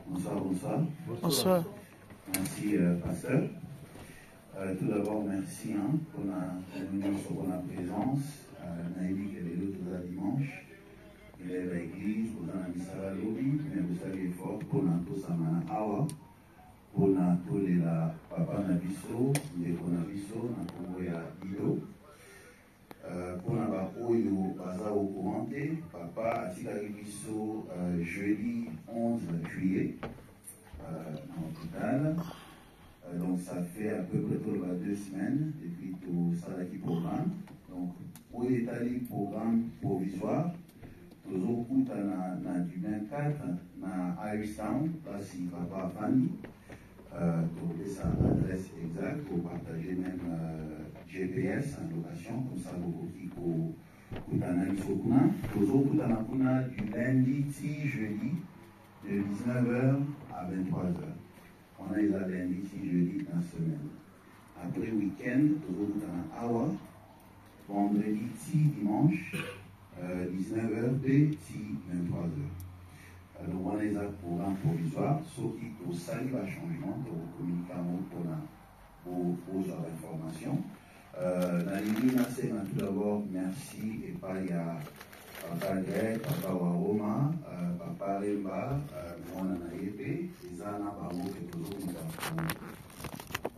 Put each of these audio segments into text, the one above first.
Bonsoir, bonsoir. Bonsoir. Merci, pasteur. Tout d'abord, merci pour la présence. Naïli Kelelo, tout à dimanche. Il est à l'église, pour la missa lobby, mais vous savez fort pour la Tosamana Awa, pour la Tolela Papa Nabiso, Ndeko Nabiso, Nakoya Ido. Pour la Oyo Baza au Courante, Papa Atika Biso, jeudi 11 juillet, en l'hôpital. Donc ça fait à peu près 2 semaines depuis tout ça qui programme. Donc pour l'état programme provisoire, toujours coup na du 24 na Irish Town, là si Papa Fanny, donc sa adresse exacte pour partager même GPS en location, comme ça beaucoup qui Koutana Isokuna, toujours Koutana Kuna du lundi 10 jeudi de 19h à 23h. On a les lundi 6 jeudi dans la semaine. Après week-end, toujours dans Awa, vendredi 10 dimanche, 19h et 23h. Donc on a les programmes provisoires, sauf qu'il faut saluer le changement, pour communiquer pour informations. Dans l'Église, tout d'abord, merci et pas il y a Papa Greg, Papa Waroma, Papa Remba, Mwana Nayepe, Zana Babo, et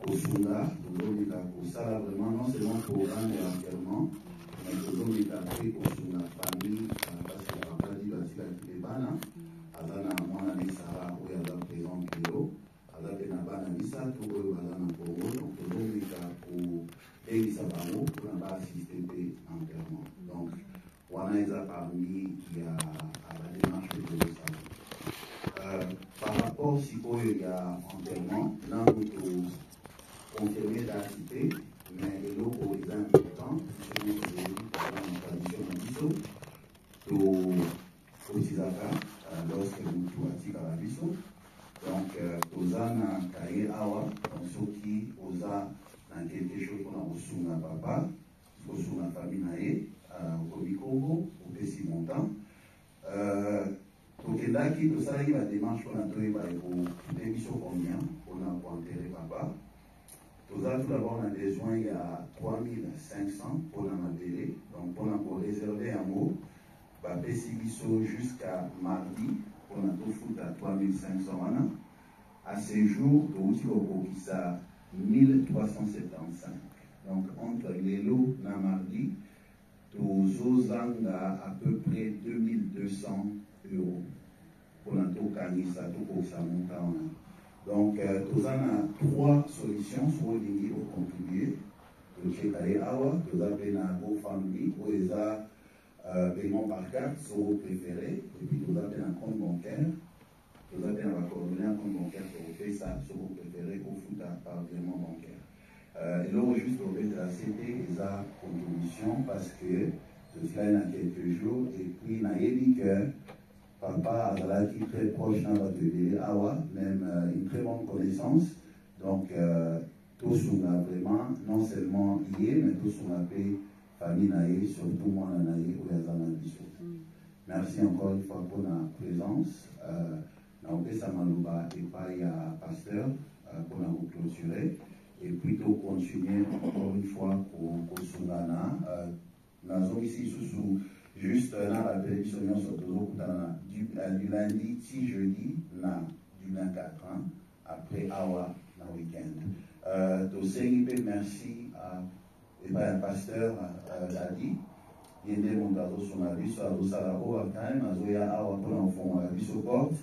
Kosunda, Tozomika Kosala, vraiment non seulement programme de l'enterrement, mais Tozomika Kosunda, famille, parce que Papa dit Basila Kilebana, Azana Mwana Nisara, où il y a la présent Kilo, Azana Bana Nisa, tout le Bazana Kogo, donc Tozomika pour Elisa Babo, pour n'a pas assisté à l'enterrement. Donc, on a parmi à la démarche de l'État. Par rapport si il y a enterrement, là on confirmer la cité, mais l'eau pour les importants, c'est une tradition au Tizaka, lorsque nous trouvons à la Bisso. Donc, aux ânes Kaye Awa, donc ceux qui osent dans quelque chose qu'on a reçu na papa, reçu na famille nae, au Kobikongo, au Pessi Montant. Donc, là, qui tout ça, il y a des démarches qu'on a trouvé pour des missions combien, pour enterrer papa. Tout ça, tout d'abord, on a besoin, il y a 3500 pour l'appeler. Donc, pour réserver un mot, Pessi Bisso jusqu'à mardi, pour tout foutre à 3500. À ce jour, de qui ça 1375. Donc, entre les lots et mardi, tous à peu près 2200 euros pour la ça pour ça monte. Donc, tous a 3 solutions sur les niveaux contribués. Tous les awa, tous les GoFundMe, où ils ont paiement par carte, sur vos préférés, et puis tous les un compte bancaire. Vous avez un coordonné un compte bancaire pour faire ça, sur vos préférés, au foot par virement bancaire. Et là, juste au fait de la CT, ils ont contribution parce que cela il y a quelques jours, et puis il a dit que papa a été très proche dans votre bébé Awa, même une très bonne connaissance. Donc, tous on a vraiment, non seulement lié, mais tous on a fait famille naïe, surtout moi naïe, ou les analyses. Merci encore une fois pour la présence. Donc, ça m'a et pas il y a pasteur pour la clôturer et plutôt continuer encore une fois pour Soudana. Nous avons ici sous juste dans la télévision du lundi 6 jeudi du 24 après Awa le week-end. Donc, merci à un pasteur Dadi. Il y a des montages sur la vie, sur la salle à eau, à time, à Zoya, à Wapon, à la vie sur porte.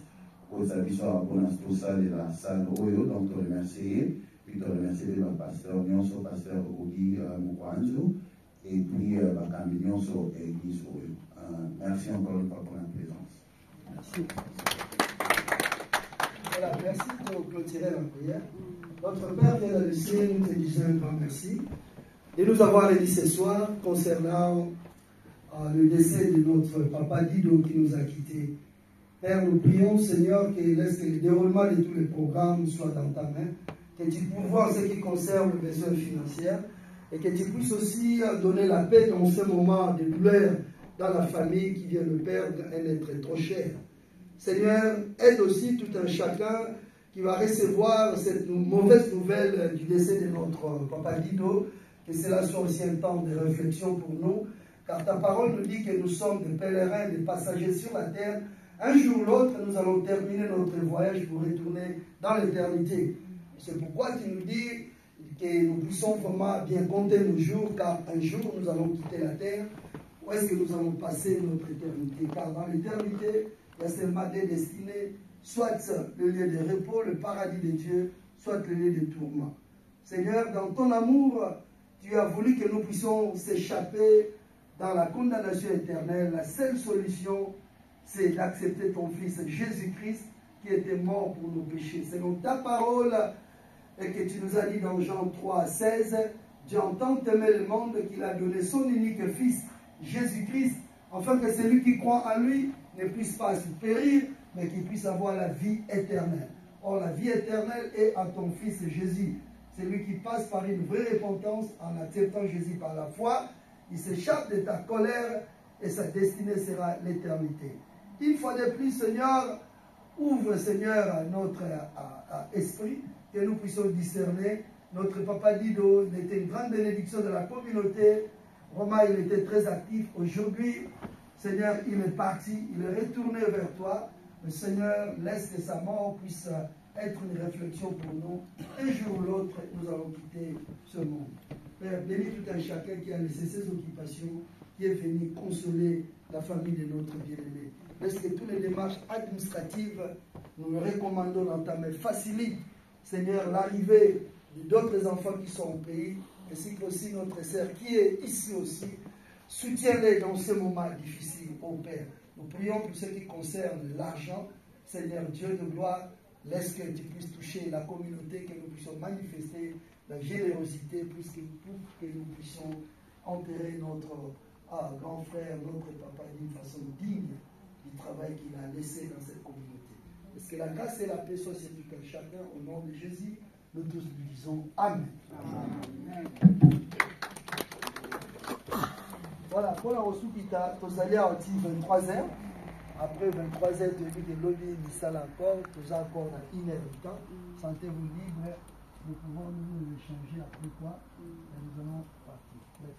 Aux avis à la salle de la salle Oyo, donc te remercier, puis te remercier le pasteur Nyonso, pasteur Ogi Mukwanzo, et puis Bakami Nyonso et l'église Oyo. Merci encore une fois pour la présence. Merci. Voilà, merci pour clôturer la prière. Notre Père vient de le ciel, nous te disons un grand merci de nous avoir dit ce soir concernant le décès de notre papa Guido qui nous a quittés. Père, nous prions, Seigneur, que laisse que le déroulement de tous les programmes soit dans ta main, que tu pourvoies ce qui concerne les besoins financiers et que tu puisses aussi donner la paix dans ce moment de douleur dans la famille qui vient de perdre un être trop cher. Seigneur, aide aussi tout un chacun qui va recevoir cette mauvaise nouvelle du décès de notre papa Guido, que cela soit aussi un temps de réflexion pour nous, car ta parole nous dit que nous sommes des pèlerins, des passagers sur la terre. Un jour ou l'autre, nous allons terminer notre voyage pour retourner dans l'éternité. C'est pourquoi tu nous dis que nous puissions vraiment bien compter nos jours, car un jour nous allons quitter la terre. Où est-ce que nous allons passer notre éternité? Car dans l'éternité, il y a seulement des destinées, soit le lieu de repos, le paradis de Dieu, soit le lieu de tourment. Seigneur, dans ton amour, tu as voulu que nous puissions s'échapper dans la condamnation éternelle. La seule solution, c'est d'accepter ton Fils Jésus-Christ qui était mort pour nos péchés. Selon ta parole, et que tu nous as dit dans Jean 3, 16, Dieu a tant aimé le monde qu'il a donné son unique Fils, Jésus-Christ, afin que celui qui croit en lui ne puisse pas se périr, mais qu'il puisse avoir la vie éternelle. Or, la vie éternelle est à ton Fils Jésus. C'est lui qui passe par une vraie repentance en acceptant Jésus par la foi. Il s'échappe de ta colère et sa destinée sera l'éternité. Une fois de plus, Seigneur, ouvre, Seigneur, notre esprit, que nous puissions discerner. Notre papa Guido était une grande bénédiction de la communauté. Romain, il était très actif. Aujourd'hui, Seigneur, il est parti, il est retourné vers toi. Le Seigneur, laisse que sa mort puisse être une réflexion pour nous. Un jour ou l'autre, nous allons quitter ce monde. Père, bénis tout un chacun qui a laissé ses occupations, qui est venu consoler la famille de notre bien-aimé. Laisse que toutes les démarches administratives, nous le recommandons dans ta main. Facilite, Seigneur, l'arrivée d'autres enfants qui sont au pays, ainsi qu'aussi notre sœur qui est ici aussi. Soutiens-les dans ce moment difficile, ô Père. Nous prions pour ce qui concerne l'argent. Seigneur Dieu de gloire, laisse que tu puisses toucher la communauté, que nous puissions manifester la générosité pour que nous puissions enterrer notre grand frère, notre papa d'une façon digne du travail qu'il a laissé dans cette communauté. Est-ce que la grâce et la paix soient sur tout un chacun au nom de Jésus? Nous tous nous disons Amen. Amen. Voilà, pour la ressource qui t'a, tu allais à 23h. Après 23h, tu as vu que l'objet du salle encore, tu as encore une heure de temps. Sentez-vous libre, nous pouvons nous échanger après quoi et nous allons partir.